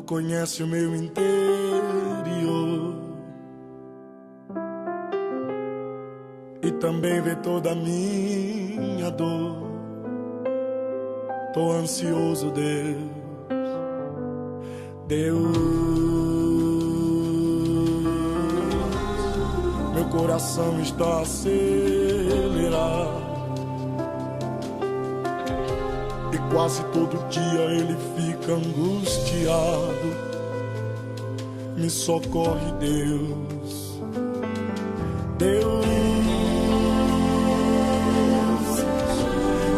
conhece o meu interior e também vê toda a minha dor. Tô ansioso, Deus, meu coração está acelerado e quase todo dia ele fica angustiado. Me socorre, Deus, Deus.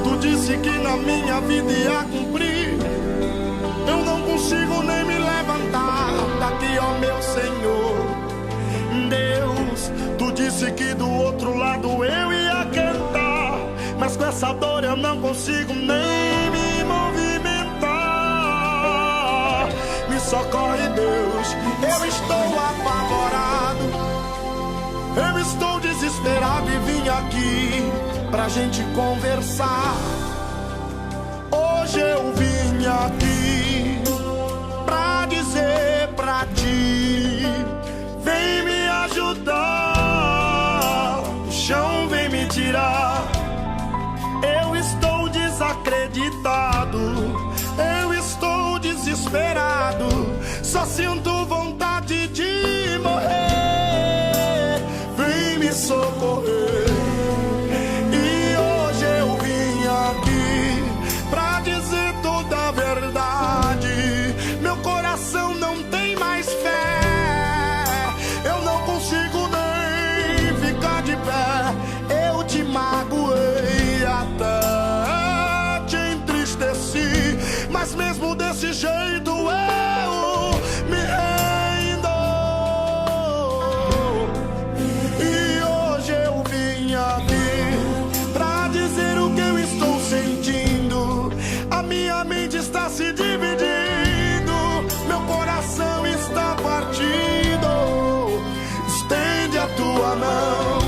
Tu disse que na minha vida ia cumprir. Eu não consigo nem me levantar daqui, ó meu Senhor. Deus, tu disse que do outro lado eu ia cantar, mas com essa dor eu não consigo nem me movimentar. Me socorre, Deus, eu estou apavorado, eu estou desesperado e vim aqui pra gente conversar. Hoje eu vim aqui pra dizer pra ti: vem me ajudar, o chão vem me tirar. Eu estou desacreditado, eu estou desesperado, só sinto vontade de morrer. Vem me socorrer. E hoje eu vim aqui pra dizer toda a verdade. Meu coração não tem mais fé, eu não consigo nem ficar de pé. Eu te magoei, até te entristeci, mas mesmo desse jeito eu me rendo. E hoje eu vim aqui pra dizer o que eu estou sentindo. A minha mente está se dividindo, meu coração está partido. Estende a tua mão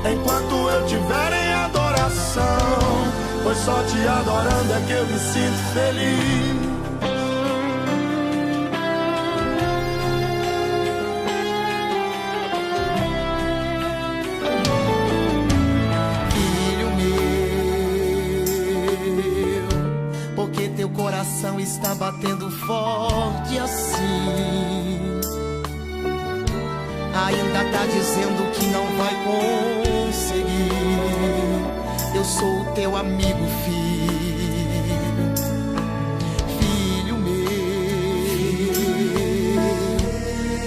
enquanto eu estiver em adoração, pois só te adorando é que eu me sinto feliz. Filho meu, porque teu coração está batendo forte assim? Ainda tá dizendo que não vai conseguir. Eu sou o teu amigo, filho. Filho meu,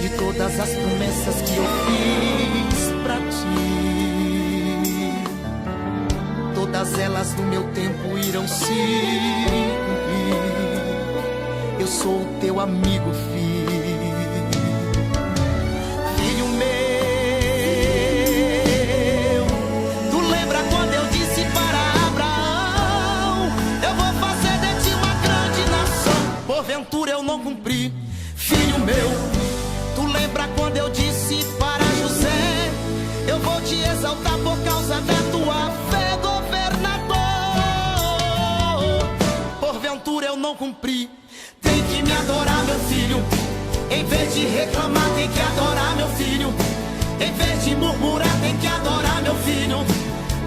de todas as promessas que eu fiz pra ti, todas elas no meu tempo irão se cumprir. Eu sou o teu amigo, filho. Porventura eu não cumpri, filho meu. Tu lembra quando eu disse para José: eu vou te exaltar por causa da tua fé, governador. Porventura eu não cumpri. Tem que me adorar, meu filho. Em vez de reclamar, tem que adorar, meu filho. Em vez de murmurar, tem que adorar, meu filho.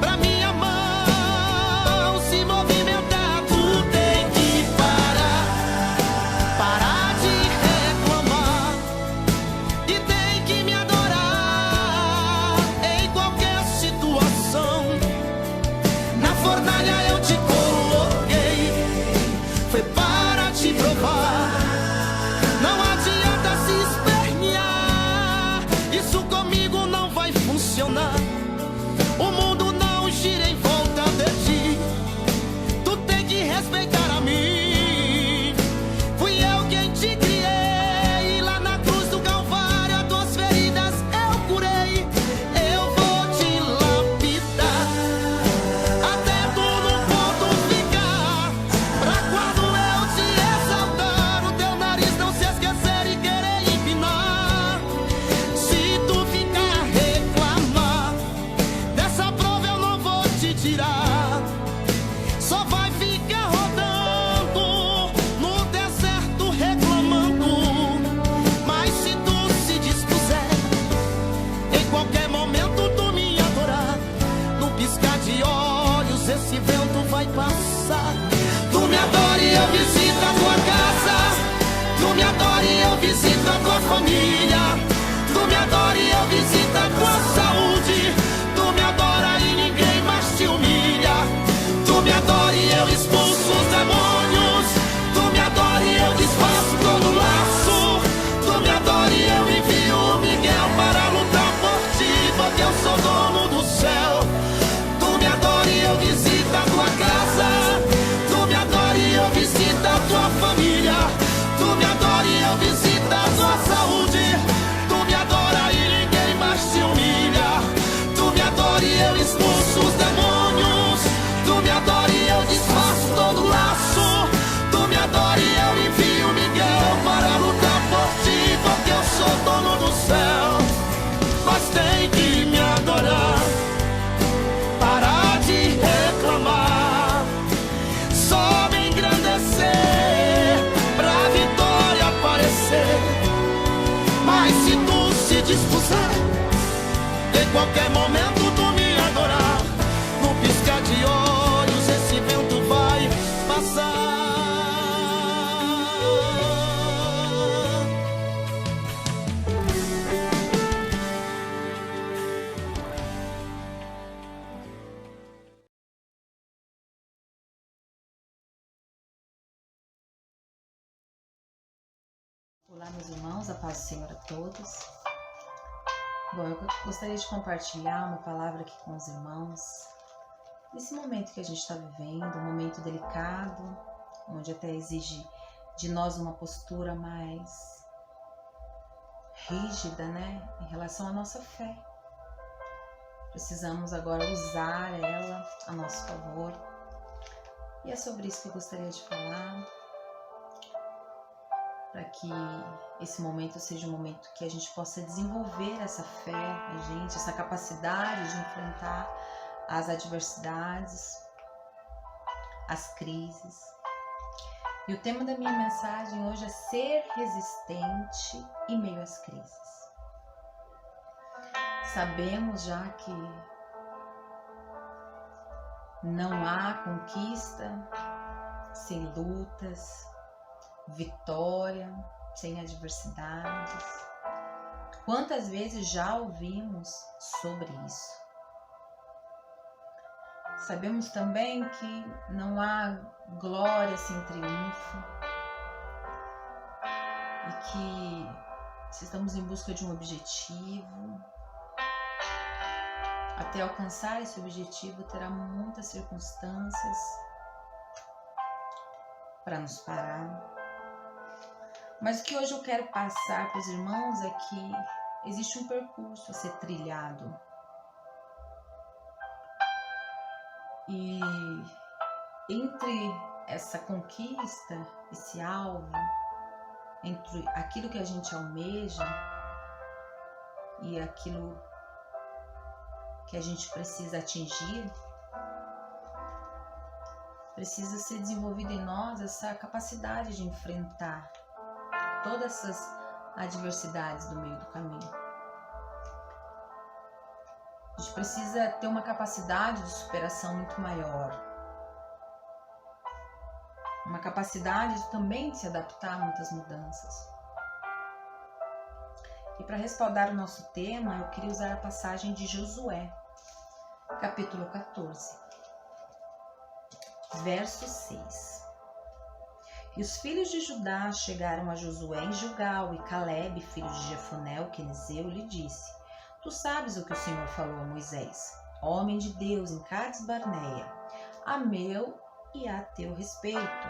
Pra minha mão se movimentar, tu tem que parar de reclamar e tem que me adorar em qualquer situação. Na fornalha eu te coloquei, foi para te provar. Não adianta se espernear, isso comigo não vai funcionar. O mundo não gira qualquer momento tu me adorar. No piscar de olhos esse vento vai passar. Olá, meus irmãos, a paz do Senhor a todos. Bom, eu gostaria de compartilhar uma palavra aqui com os irmãos. Nesse momento que a gente está vivendo, um momento delicado, onde até exige de nós uma postura mais rígida, né, em relação à nossa fé. Precisamos agora usar ela a nosso favor. E é sobre isso que eu gostaria de falar, para que esse momento seja um momento que a gente possa desenvolver essa fé, essa capacidade de enfrentar as adversidades, as crises. E o tema da minha mensagem hoje é ser resistente em meio às crises. Sabemos já que não há conquista sem lutas, vitória sem adversidades. Quantas vezes já ouvimos sobre isso? Sabemos também que não há glória sem triunfo e que se estamos em busca de um objetivo, até alcançar esse objetivo terá muitas circunstâncias para nos parar. Mas o que hoje eu quero passar para os irmãos é que existe um percurso a ser trilhado. E entre essa conquista, esse alvo, entre aquilo que a gente almeja e aquilo que a gente precisa atingir, precisa ser desenvolvida em nós essa capacidade de enfrentar todas essas adversidades do meio do caminho. A gente precisa ter uma capacidade de superação muito maior. Uma capacidade também de se adaptar a muitas mudanças. E para respaldar o nosso tema, eu queria usar a passagem de Josué, capítulo 14, verso 6. E os filhos de Judá chegaram a Josué em Gilgal, e Calebe, filho de Jefoné, o quenezeu, lhe disse: Tu sabes o que o Senhor falou a Moisés, homem de Deus, em Cades Barneia, a meu e a teu respeito.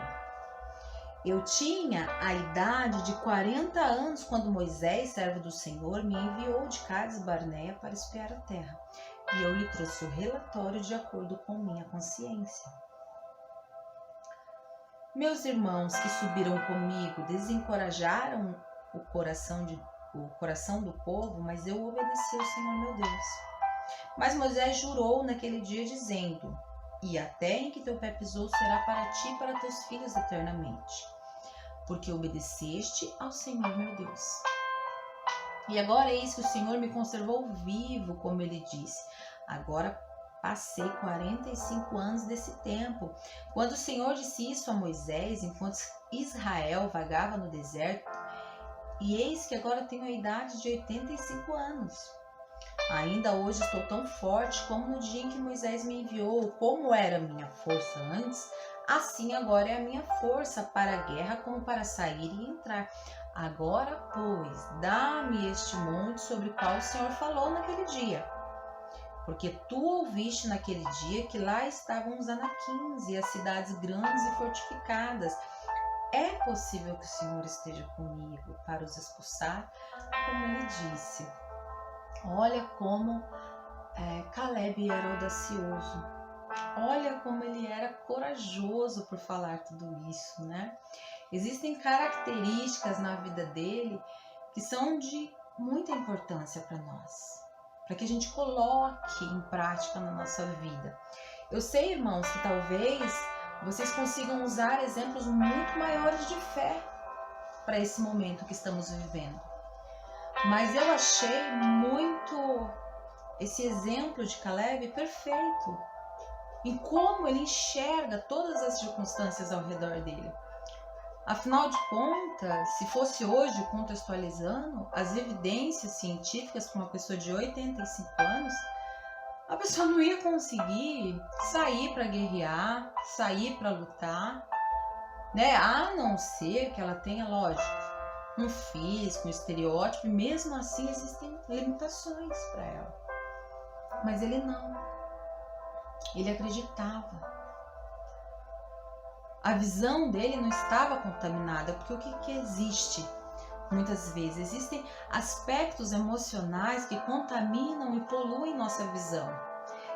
Eu tinha a idade de 40 anos quando Moisés, servo do Senhor, me enviou de Cades Barneia para espiar a terra, e eu lhe trouxe o relatório de acordo com minha consciência. Meus irmãos que subiram comigo desencorajaram o coração do povo, mas eu obedeci ao Senhor meu Deus. Mas Moisés jurou naquele dia, dizendo: E a terra em que teu pé pisou será para ti e para teus filhos eternamente, porque obedeceste ao Senhor meu Deus. E agora eis que o Senhor me conservou vivo, como ele disse. Agora passei 45 anos desse tempo. Quando o Senhor disse isso a Moisés, enquanto Israel vagava no deserto, e eis que agora tenho a idade de 85 anos. Ainda hoje estou tão forte como no dia em que Moisés me enviou. Como era a minha força antes, assim agora é a minha força para a guerra como para sair e entrar. Agora, pois, dá-me este monte sobre o qual o Senhor falou naquele dia. Porque tu ouviste naquele dia que lá estavam os anaquins e as cidades grandes e fortificadas. É possível que o Senhor esteja comigo para os expulsar, como ele disse. Olha como Calebe era audacioso. Olha como ele era corajoso por falar tudo isso, né? Existem características na vida dele que são de muita importância para nós, para que a gente coloque em prática na nossa vida. Eu sei, irmãos, que talvez vocês consigam usar exemplos muito maiores de fé para esse momento que estamos vivendo. Mas eu achei muito esse exemplo de Caleb perfeito em como ele enxerga todas as circunstâncias ao redor dele. Afinal de contas, se fosse hoje contextualizando, as evidências científicas para uma pessoa de 85 anos, a pessoa não ia conseguir sair para guerrear, sair para lutar, né? A não ser que ela tenha, lógico, um físico, um estereótipo, e mesmo assim existem limitações para ela. Mas ele não. Ele acreditava. A visão dele não estava contaminada, porque o que existe? Muitas vezes existem aspectos emocionais que contaminam e poluem nossa visão.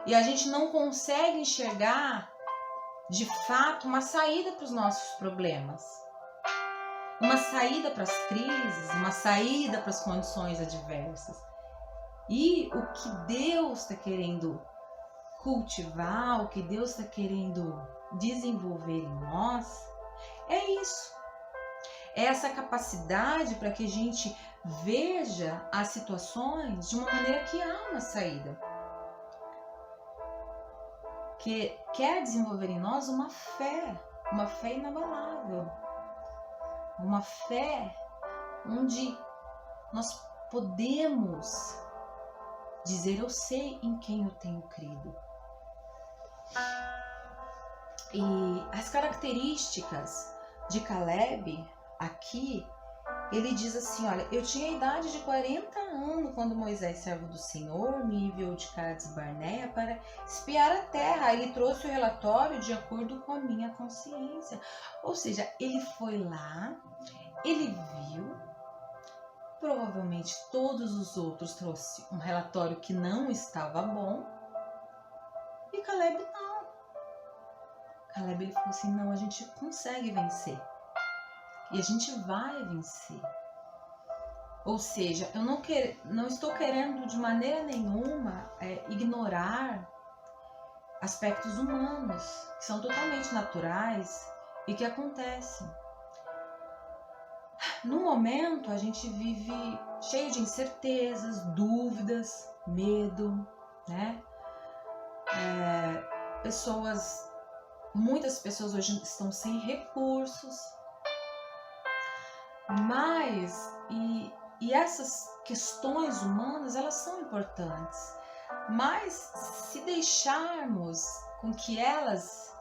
E a gente não consegue enxergar, de fato, uma saída para os nossos problemas. Uma saída para as crises, uma saída para as condições adversas. E o que Deus está querendo cultivar, o que Deus está querendo desenvolver em nós, é isso. É essa capacidade para que a gente veja as situações de uma maneira que há uma saída. Que quer desenvolver em nós uma fé inabalável. Uma fé onde nós podemos dizer: eu sei em quem eu tenho crido. E as características de Caleb aqui, ele diz assim: olha, eu tinha a idade de 40 anos quando Moisés, servo do Senhor, me enviou de Cades Barneia para espiar a terra. Ele trouxe o relatório de acordo com a minha consciência. Ou seja, ele foi lá, ele viu, provavelmente todos os outros trouxeram um relatório que não estava bom, e Caleb não. Caleb, ele falou assim: não, a gente consegue vencer. E a gente vai vencer. Ou seja, eu não estou querendo de maneira nenhuma ignorar aspectos humanos, que são totalmente naturais e que acontecem. No momento, a gente vive cheio de incertezas, dúvidas, medo, né? Muitas pessoas hoje estão sem recursos, mas e essas questões humanas, elas são importantes, mas se deixarmos com que elas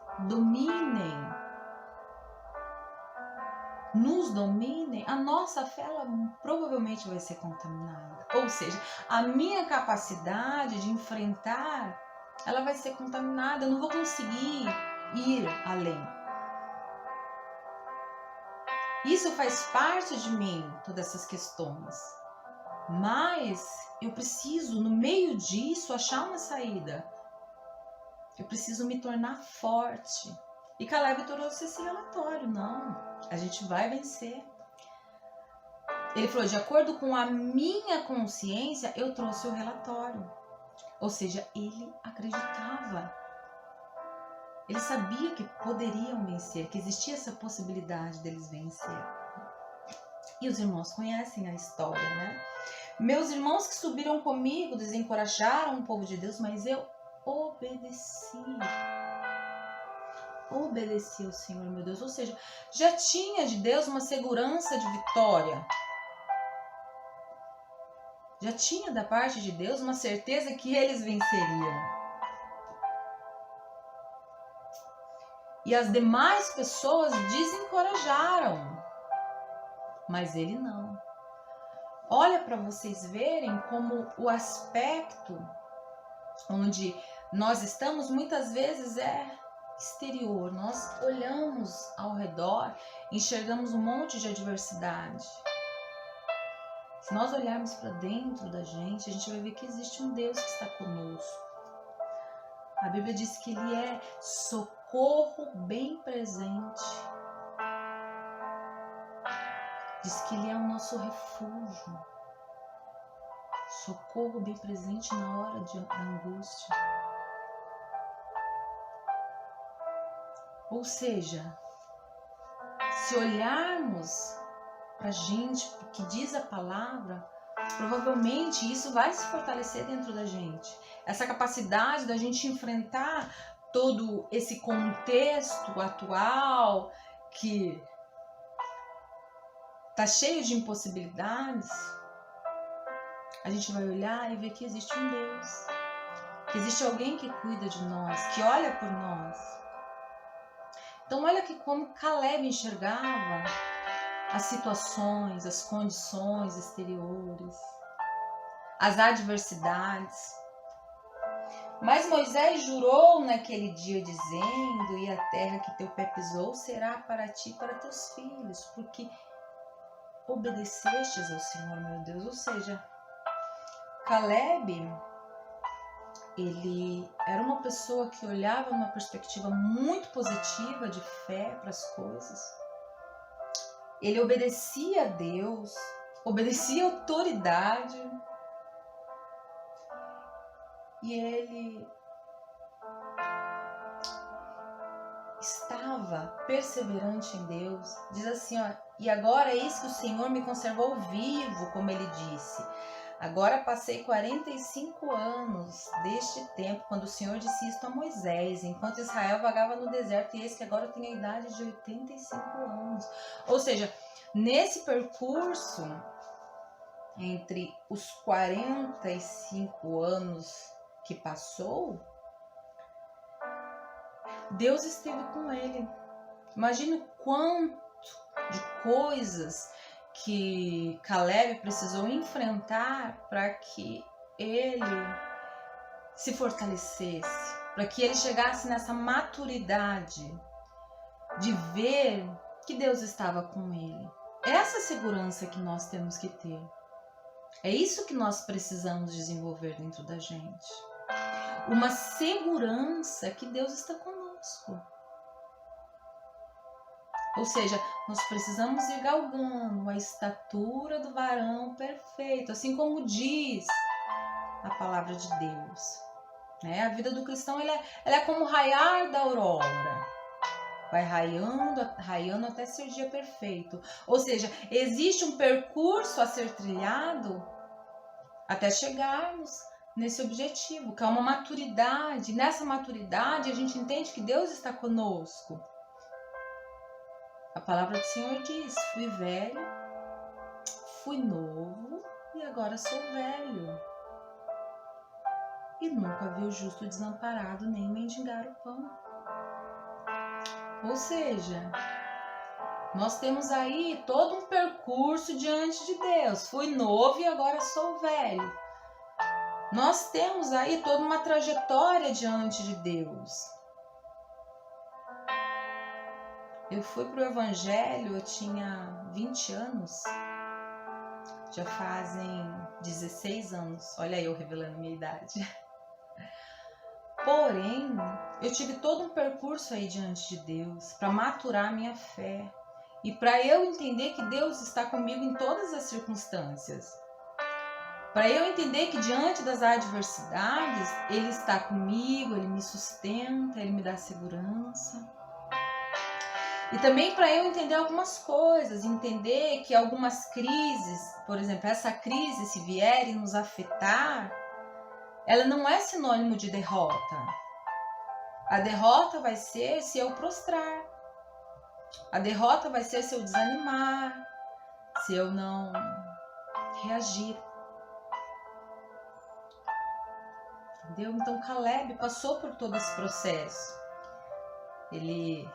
nos dominem, a nossa fé ela provavelmente vai ser contaminada. Ou seja, a minha capacidade de enfrentar, ela vai ser contaminada, eu não vou conseguir ir além. Isso faz parte de mim, todas essas questões. Mas eu preciso, no meio disso, achar uma saída. Eu preciso me tornar forte. E Caleb trouxe esse relatório: não, a gente vai vencer. Ele falou: de acordo com a minha consciência, eu trouxe o relatório. Ou seja, ele acreditava. Ele sabia que poderiam vencer, que existia essa possibilidade deles vencer. E os irmãos conhecem a história, né? Meus irmãos que subiram comigo desencorajaram o povo de Deus, mas eu obedeci. Obedeci ao Senhor, meu Deus. Ou seja, já tinha de Deus uma segurança de vitória. Já tinha da parte de Deus uma certeza que eles venceriam. E as demais pessoas desencorajaram, mas ele não. Olha para vocês verem como o aspecto onde nós estamos muitas vezes é exterior. Nós olhamos ao redor, enxergamos um monte de adversidade. Se nós olharmos para dentro da gente, a gente vai ver que existe um Deus que está conosco. A Bíblia diz que Ele é socorro bem presente. Diz que Ele é o nosso refúgio. Socorro bem presente na hora da angústia. Ou seja, se olharmos para a gente, o que diz a palavra, provavelmente isso vai se fortalecer dentro da gente. Essa capacidade da gente enfrentar todo esse contexto atual que tá cheio de impossibilidades, a gente vai olhar e ver que existe um Deus, que existe alguém que cuida de nós, que olha por nós. Então olha que como Caleb enxergava as situações, as condições exteriores, as adversidades. Mas Moisés jurou naquele dia dizendo: e a terra que teu pé pisou será para ti e para teus filhos, porque obedecestes ao Senhor meu Deus. Ou seja, Caleb, ele era uma pessoa que olhava numa perspectiva muito positiva de fé para as coisas. Ele obedecia a Deus, obedecia a autoridade. E ele estava perseverante em Deus. Diz assim, ó: e agora eis que o Senhor me conservou vivo, como ele disse. Agora passei 45 anos deste tempo, quando o Senhor disse isto a Moisés, enquanto Israel vagava no deserto, e eis que agora eu tenho a idade de 85 anos. Ou seja, nesse percurso, entre os 45 anos que passou, Deus esteve com ele. Imagina o quanto de coisas que Caleb precisou enfrentar para que ele se fortalecesse, para que ele chegasse nessa maturidade de ver que Deus estava com ele. Essa segurança que nós temos que ter. É isso que nós precisamos desenvolver dentro da gente. Uma segurança que Deus está conosco. Ou seja, nós precisamos ir galgando a estatura do varão perfeito, assim como diz a palavra de Deus. A vida do cristão ela é como o raiar da aurora. Vai raiando até ser o dia perfeito. Ou seja, existe um percurso a ser trilhado até chegarmos nesse objetivo, que é uma maturidade. Nessa maturidade a gente entende que Deus está conosco. A palavra do Senhor diz: fui velho, fui novo e agora sou velho. E nunca vi o justo desamparado nem mendigar o pão. Ou seja, nós temos aí todo um percurso diante de Deus. Fui novo e agora sou velho. Nós temos aí toda uma trajetória diante de Deus. Eu fui para o Evangelho, eu tinha 20 anos. Já fazem 16 anos. Olha eu revelando minha idade. Porém, eu tive todo um percurso aí diante de Deus para maturar minha fé e para eu entender que Deus está comigo em todas as circunstâncias. Para eu entender que diante das adversidades, Ele está comigo, Ele me sustenta, Ele me dá segurança. E também para eu entender algumas coisas, entender que algumas crises, por exemplo, essa crise, se vier e nos afetar, ela não é sinônimo de derrota. A derrota vai ser se eu prostrar. A derrota vai ser se eu desanimar, se eu não reagir. Entendeu? Então Caleb passou por todo esse processo. Ele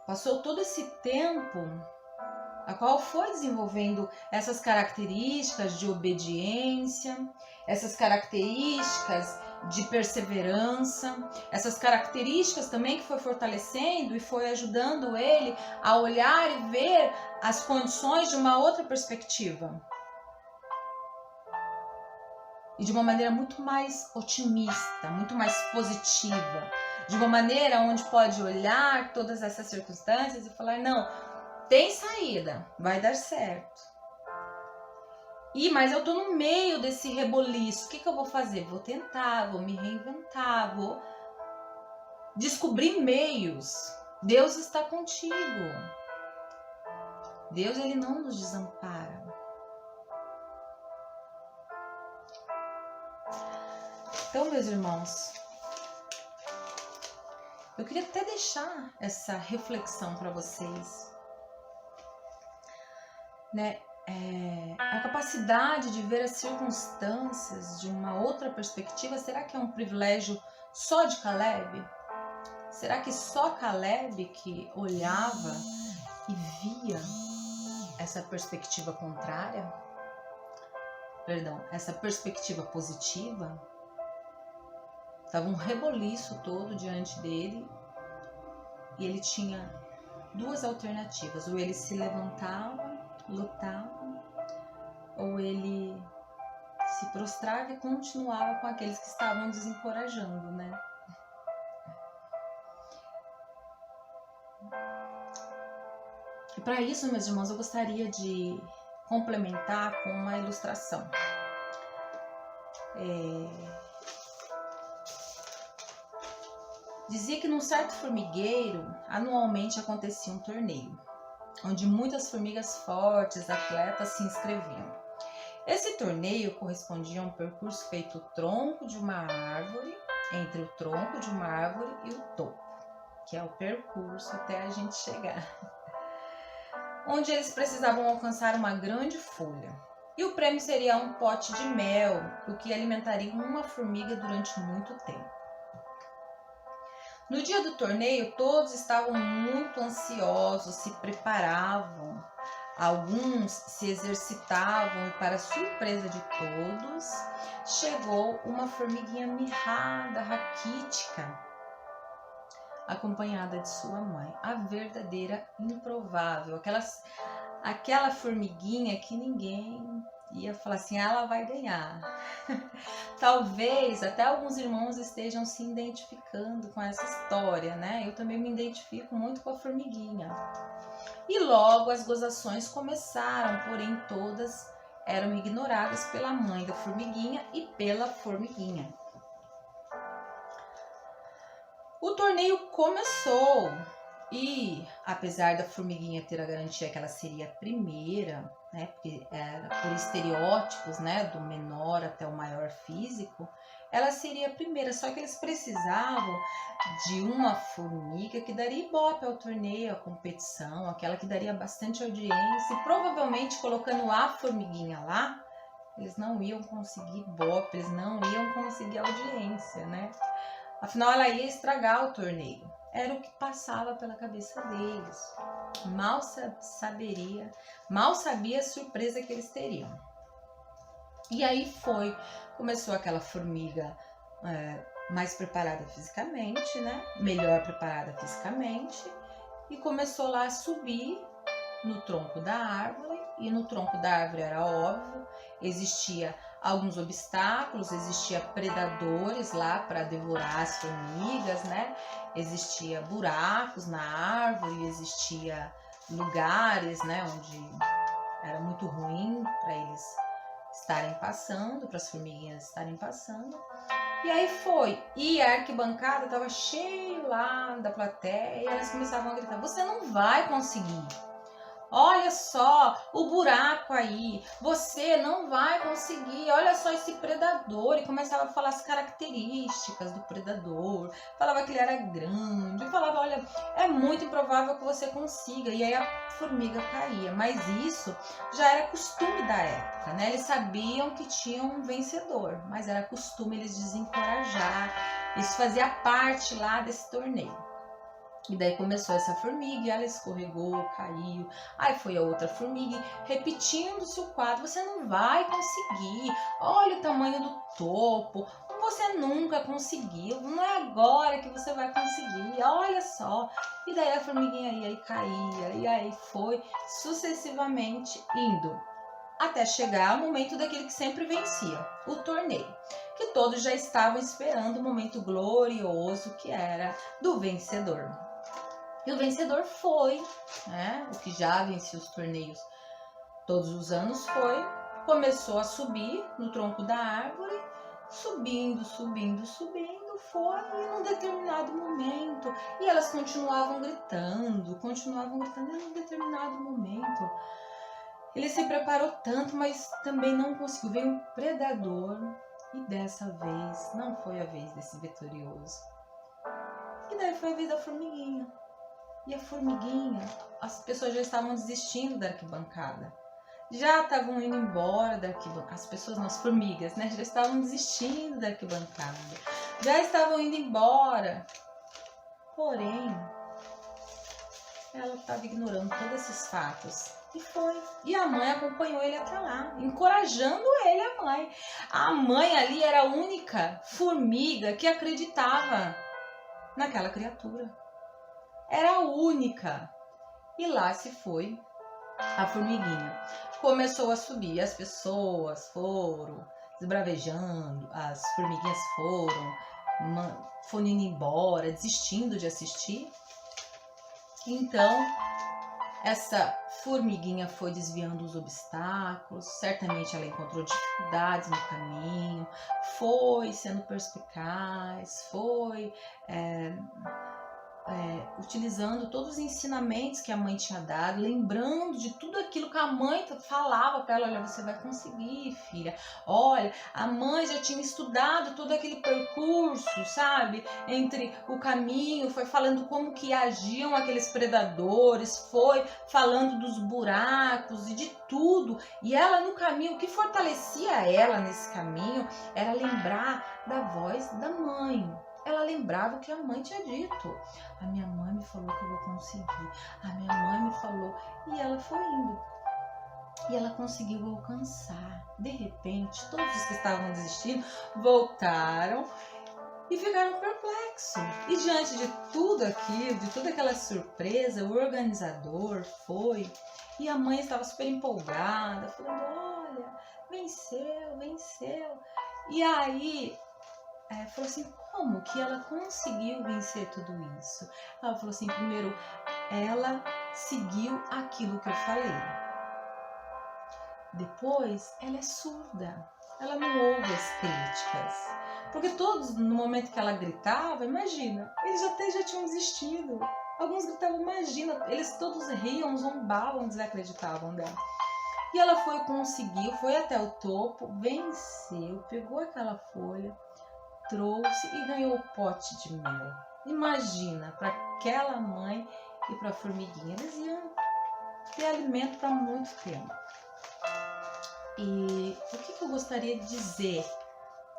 passou todo esse tempo a qual foi desenvolvendo essas características de obediência, essas características de perseverança, essas características também que foi fortalecendo e foi ajudando ele a olhar e ver as condições de uma outra perspectiva. E de uma maneira muito mais otimista, muito mais positiva. De uma maneira onde pode olhar todas essas circunstâncias e falar, não, tem saída, vai dar certo. Mas eu tô no meio desse reboliço, o que eu vou fazer? Vou tentar, vou me reinventar, vou descobrir meios. Deus está contigo. Deus, Ele não nos desampara. Então, meus irmãos, eu queria até deixar essa reflexão para vocês, né? A capacidade de ver as circunstâncias de uma outra perspectiva, será que é um privilégio só de Caleb? Será que só Caleb que olhava e via essa perspectiva contrária? Perdão, essa perspectiva positiva? Estava um reboliço todo diante dele e ele tinha duas alternativas: ou ele se levantava, lutava, ou ele se prostrava e continuava com aqueles que estavam desencorajando, né? E para isso, meus irmãos, eu gostaria de complementar com uma ilustração. Dizia que num certo formigueiro, anualmente acontecia um torneio, onde muitas formigas fortes, atletas, se inscreviam. Esse torneio correspondia a um percurso feito no tronco de uma árvore, entre o tronco de uma árvore e o topo, que é o percurso até a gente chegar, onde eles precisavam alcançar uma grande folha. E o prêmio seria um pote de mel, o que alimentaria uma formiga durante muito tempo. No dia do torneio, todos estavam muito ansiosos, se preparavam, alguns se exercitavam e, para surpresa de todos, chegou uma formiguinha mirrada, raquítica, acompanhada de sua mãe, a verdadeira improvável, aquela formiguinha que ninguém ia falar assim, ela vai ganhar. Talvez até alguns irmãos estejam se identificando com essa história, né? Eu também me identifico muito com a formiguinha. E logo as gozações começaram, porém todas eram ignoradas pela mãe da formiguinha e pela formiguinha. O torneio começou e, apesar da formiguinha ter a garantia que ela seria a primeira, né, porque era por estereótipos, né, do menor até o maior físico, ela seria a primeira, só que eles precisavam de uma formiga que daria ibope ao torneio, à competição, aquela que daria bastante audiência, e provavelmente colocando a formiguinha lá, eles não iam conseguir ibope, eles não iam conseguir audiência, né? Afinal, ela ia estragar o torneio. Era o que passava pela cabeça deles. Mal sabia a surpresa que eles teriam. E aí começou aquela formiga mais preparada fisicamente, né? Melhor preparada fisicamente, e começou lá a subir no tronco da árvore, e no tronco da árvore era óbvio, existia alguns obstáculos, existia predadores lá para devorar as formigas, né? Existia buracos na árvore, existia lugares, né, onde era muito ruim para eles estarem passando, para as formiguinhas estarem passando. E aí e a arquibancada estava cheia lá da plateia, e elas começavam a gritar: você não vai conseguir! Olha só o buraco aí, você não vai conseguir, olha só esse predador. E começava a falar as características do predador, falava que ele era grande, falava, olha, é muito improvável que você consiga. E aí a formiga caía, mas isso já era costume da época, né? Eles sabiam que tinham um vencedor, mas era costume eles desencorajar, isso fazia parte lá desse torneio. E daí começou essa formiga, e ela escorregou, caiu. Aí foi a outra formiga, repetindo-se o quadro: você não vai conseguir, olha o tamanho do topo, você nunca conseguiu, não é agora que você vai conseguir, olha só. E daí a formiguinha ia e caía, e aí foi sucessivamente indo, até chegar ao momento daquele que sempre vencia, o torneio, que todos já estavam esperando o momento glorioso que era do vencedor. E o vencedor foi, né? O que já vencia os torneios todos os anos começou a subir no tronco da árvore, subindo, foi, e num determinado momento, e elas continuavam gritando, e num determinado momento, ele se preparou tanto, mas também não conseguiu, veio um predador E dessa vez não foi a vez desse vitorioso. E daí foi a vez da formiguinha. E a formiguinha, as pessoas já estavam desistindo da arquibancada. Já estavam indo embora da arquibancada. As pessoas, as formigas, né? Já estavam desistindo da arquibancada. Já estavam indo embora. Porém, ela estava ignorando todos esses fatos. E foi. E a mãe acompanhou ele até lá, encorajando ele, a mãe. A mãe ali era a única formiga que acreditava naquela criatura. Era a única. E lá se foi a formiguinha. Começou a subir, as pessoas foram esbravejando, as formiguinhas foram indo embora, desistindo de assistir. Então, essa formiguinha foi desviando os obstáculos, certamente ela encontrou dificuldades no caminho, foi sendo perspicaz, foi utilizando todos os ensinamentos que a mãe tinha dado, lembrando de tudo aquilo que a mãe falava para ela. Olha, você vai conseguir, filha. Olha, a mãe já tinha estudado todo aquele percurso, sabe? Entre o caminho, foi falando como que agiam aqueles predadores, foi falando dos buracos e de tudo. E ela no caminho, o que fortalecia ela nesse caminho era lembrar da voz da mãe. Ela lembrava o que a mãe tinha dito. A minha mãe me falou que eu vou conseguir. A minha mãe me falou. E ela foi indo. E ela conseguiu alcançar. De repente, todos os que estavam desistindo voltaram e ficaram perplexos. E diante de tudo aquilo, de toda aquela surpresa, o organizador foi. E a mãe estava super empolgada, falando, olha, venceu, venceu. E aí, falou assim, como que ela conseguiu vencer tudo isso? Ela falou assim, primeiro, ela seguiu aquilo que eu falei. Depois, ela é surda. Ela não ouve as críticas. Porque todos, no momento que ela gritava, imagina, eles até já tinham desistido. Alguns gritavam, imagina, eles todos riam, zombavam, desacreditavam dela. E ela conseguiu, foi até o topo, venceu, pegou aquela folha, trouxe e ganhou o pote de mel. Imagina, para aquela mãe e para a formiguinha, eles iam ter alimento para muito tempo. E o que eu gostaria de dizer,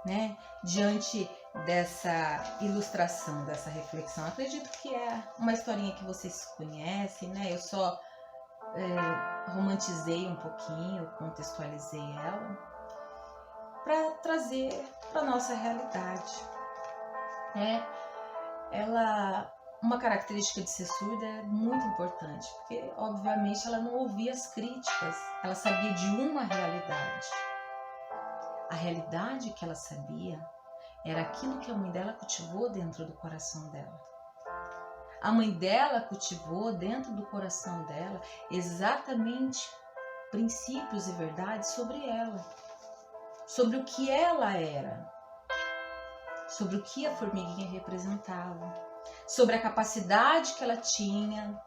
né, diante dessa ilustração, dessa reflexão? Acredito que é uma historinha que vocês conhecem, né? Eu só romantizei um pouquinho, contextualizei ela, para trazer para nossa realidade. Uma característica de ser surda é muito importante, porque obviamente ela não ouvia as críticas, ela sabia de uma realidade. A realidade que ela sabia era aquilo que a mãe dela cultivou dentro do coração dela. A mãe dela cultivou dentro do coração dela exatamente princípios e verdades sobre ela, sobre o que ela era, sobre o que a formiguinha representava, sobre a capacidade que ela tinha,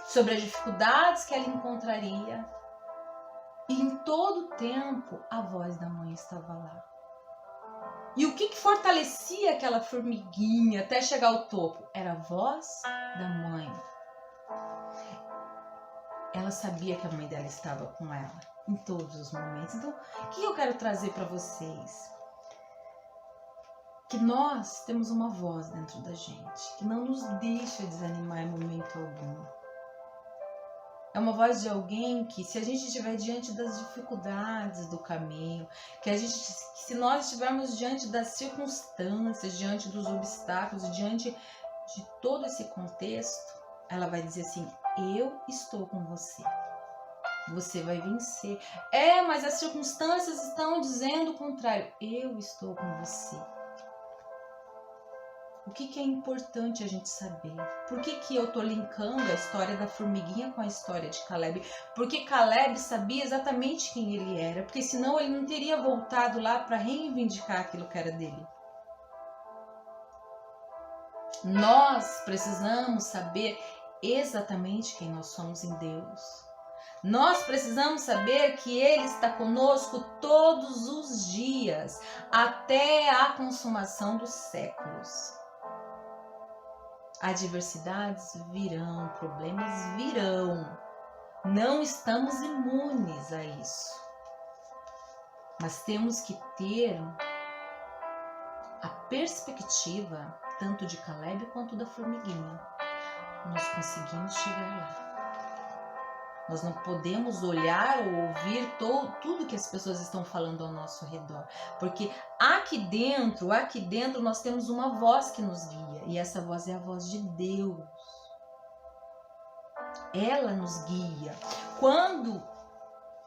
sobre as dificuldades que ela encontraria. E em todo tempo a voz da mãe estava lá. E o que fortalecia aquela formiguinha até chegar ao topo? Era a voz da mãe. Ela sabia que a mãe dela estava com ela em todos os momentos. Então, o que eu quero trazer para vocês? Que nós temos uma voz dentro da gente, que não nos deixa desanimar em momento algum. É uma voz de alguém que, se a gente estiver diante das dificuldades do caminho, que se nós estivermos diante das circunstâncias, diante dos obstáculos, diante de todo esse contexto, ela vai dizer assim, eu estou com você. Você vai vencer. Mas as circunstâncias estão dizendo o contrário. Eu estou com você. O que é importante a gente saber? Por que eu estou linkando a história da formiguinha com a história de Caleb? Porque Caleb sabia exatamente quem ele era. Porque senão ele não teria voltado lá para reivindicar aquilo que era dele. Nós precisamos saber exatamente quem nós somos em Deus. Nós precisamos saber que Ele está conosco todos os dias, até a consumação dos séculos. Adversidades virão, problemas virão. Não estamos imunes a isso. Mas temos que ter a perspectiva, tanto de Caleb quanto da formiguinha. Nós conseguimos chegar lá. Nós não podemos olhar ou ouvir tudo que as pessoas estão falando ao nosso redor. Porque aqui dentro nós temos uma voz que nos guia. E essa voz é a voz de Deus. Ela nos guia. Quando,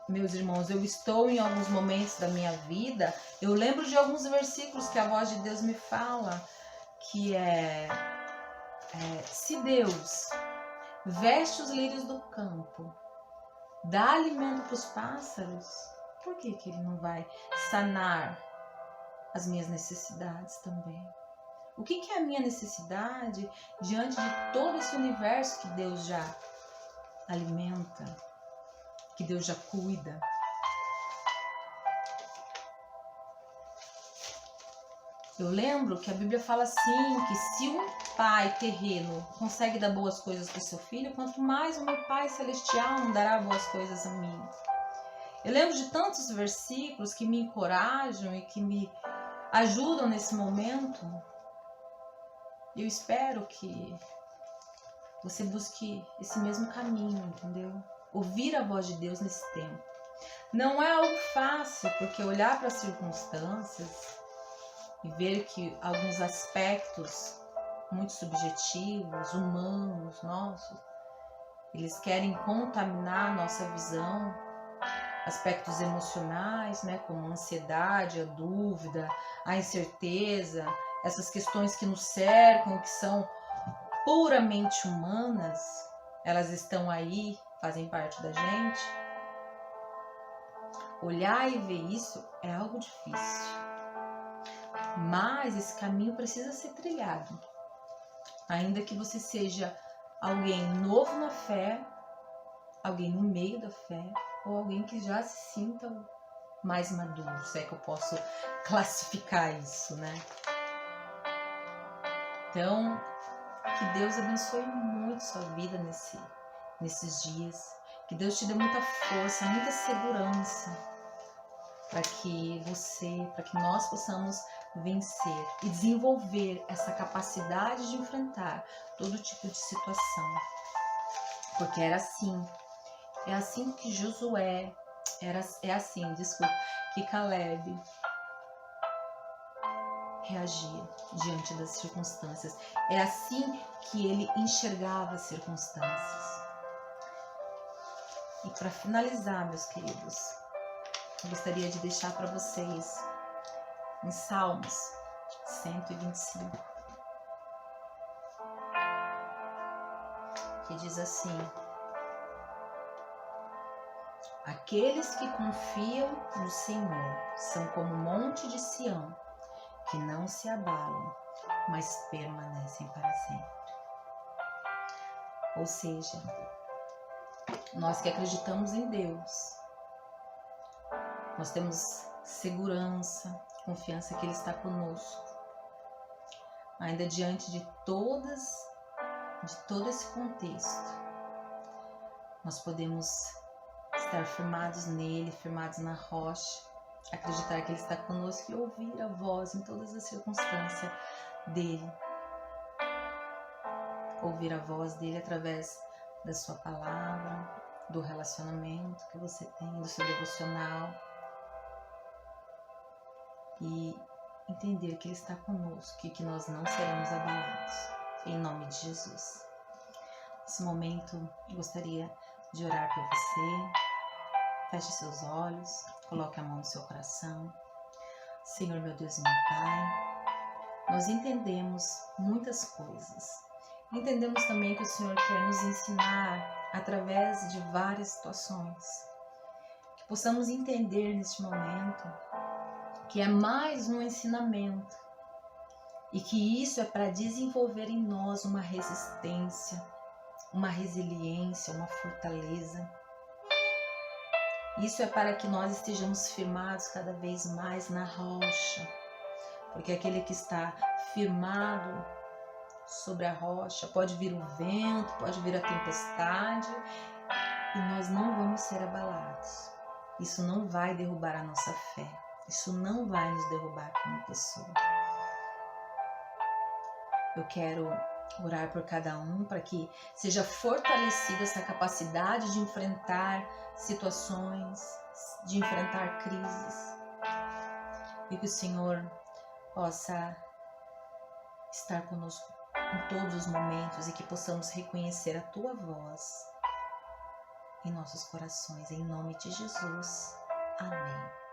meus irmãos, eu estou em alguns momentos da minha vida, eu lembro de alguns versículos que a voz de Deus me fala, que se Deus veste os lírios do campo, dá alimento para os pássaros, por que Ele não vai sanar as minhas necessidades também? O que é a minha necessidade diante de todo esse universo que Deus já alimenta, que Deus já cuida? Eu lembro que a Bíblia fala assim, que se um pai terreno consegue dar boas coisas para o seu filho, quanto mais o meu Pai Celestial não dará boas coisas a mim. Eu lembro de tantos versículos que me encorajam e que me ajudam nesse momento. Eu espero que você busque esse mesmo caminho, entendeu? Ouvir a voz de Deus nesse tempo. Não é algo fácil, porque olhar para as circunstâncias e ver que alguns aspectos muito subjetivos, humanos, nossos, eles querem contaminar a nossa visão, aspectos emocionais, né, como a ansiedade, a dúvida, a incerteza, essas questões que nos cercam, que são puramente humanas, elas estão aí, fazem parte da gente. Olhar e ver isso é algo difícil. Mas esse caminho precisa ser trilhado. Ainda que você seja alguém novo na fé, alguém no meio da fé, ou alguém que já se sinta mais maduro, se é que eu posso classificar isso, né? Então, que Deus abençoe muito sua vida nesses dias. Que Deus te dê muita força, muita segurança para que nós possamos vencer e desenvolver essa capacidade de enfrentar todo tipo de situação. Porque é assim que Josué, que Caleb reagia diante das circunstâncias. É assim que ele enxergava as circunstâncias. E para finalizar, meus queridos, eu gostaria de deixar para vocês em Salmos 125, que diz assim: aqueles que confiam no Senhor são como o monte de Sião, que não se abalam, mas permanecem para sempre. Ou seja, nós que acreditamos em Deus, nós temos segurança, confiança que Ele está conosco. Ainda diante de todo esse contexto, nós podemos estar firmados nele, firmados na rocha, acreditar que Ele está conosco e ouvir a voz em todas as circunstâncias dEle. Ouvir a voz dEle através da sua palavra, do relacionamento que você tem, do seu devocional. E entender que Ele está conosco e que nós não seremos abalados. Em nome de Jesus. Nesse momento, eu gostaria de orar por você. Feche seus olhos, coloque a mão no seu coração. Senhor, meu Deus e meu Pai, nós entendemos muitas coisas. Entendemos também que o Senhor quer nos ensinar através de várias situações. Que possamos entender neste momento que é mais um ensinamento e que isso é para desenvolver em nós uma resistência, uma resiliência, uma fortaleza, Isso é para que nós estejamos firmados cada vez mais na rocha, porque aquele que está firmado sobre a rocha, pode vir o vento, pode vir a tempestade, e nós não vamos ser abalados. Isso não vai derrubar a nossa fé, isso não vai nos derrubar como pessoa. Eu quero orar por cada um para que seja fortalecida essa capacidade de enfrentar situações, de enfrentar crises, e que o Senhor possa estar conosco em todos os momentos e que possamos reconhecer a Tua voz em nossos corações, em nome de Jesus. Amém.